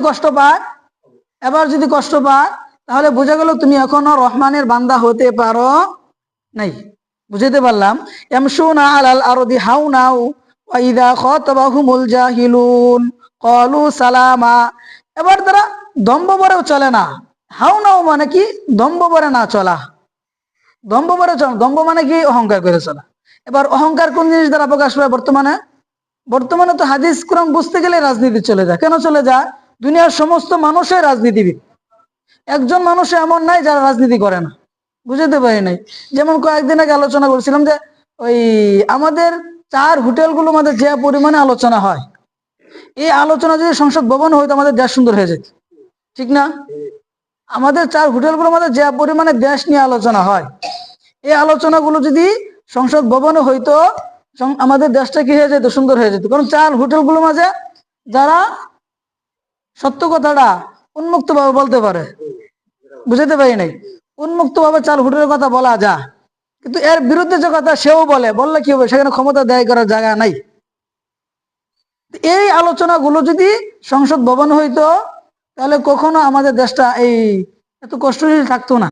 কষ্ট পায়, এবার যদি কষ্ট পায় তাহলে বোঝা গেল তুমি এখনো রহমানের বান্দা হতে পারো নাই। বুঝাতে পারলাম? ইয়ামশুনা আলাল আরদি হাওনাও ওয়া ইযা খাতাবাহুমুল জাহিলুন ক্বালু সালামা। এবার তারা দম্ভ ভরেও চলে না। হাওনাও মানে কি? দম্ভ ভরে না চলা। দম্ভ ভরে চলা, দম্ভ মানে কি? অহংকার করে চলা। এবার অহংকার কোন জিনিস দ্বারা প্রকাশ পায় বর্তমানে? বর্তমানে তো হাদিস কোরআন বুঝতে গেলে রাজনীতি চলে যায়। কেন চলে যায়? দুনিয়ার সমস্ত মানুষের রাজনীতিবিদ, একজন মানুষ এমন নাই যারা রাজনীতি করে না। বুঝতে পারি নাই? যেমন কয়েকদিন আগে আলোচনা করছিলাম যে ওই আমাদের 4 হোটেলগুলোর মধ্যে যে পরিমাণে আলোচনা হয়, এই আলোচনা যদি সংসদ ভবন হইতো আমাদের দেশ সুন্দর হয়ে যেত, ঠিক না? আমাদের 4 হোটেলগুলোর মধ্যে যে পরিমাণে দেশ নিয়ে আলোচনা হয়, এই আলোচনাগুলো যদি সংসদ ভবনে হইতো আমাদের দেশটা কি হয়ে যেত? সুন্দর হয়ে যেত। কারণ 4 হোটেলগুলোর মাঝে যারা সত্য কথাটা উন্মুক্ত ভাবে বলতে পারে। বুঝতে পারি নাই? উন্মুক্ত ভাবে 4 হোটেলের কথা বলা যায়, কিন্তু এর বিরুদ্ধে যে কথা সেও বললে কি হবে? সেখানে ক্ষমতা দায়ী করার জায়গা নাই। এই আলোচনাগুলো যদি সংসদ ভবন হইতো তাহলে কখনো আমাদের দেশটা এই এত কষ্ট থাকতো না।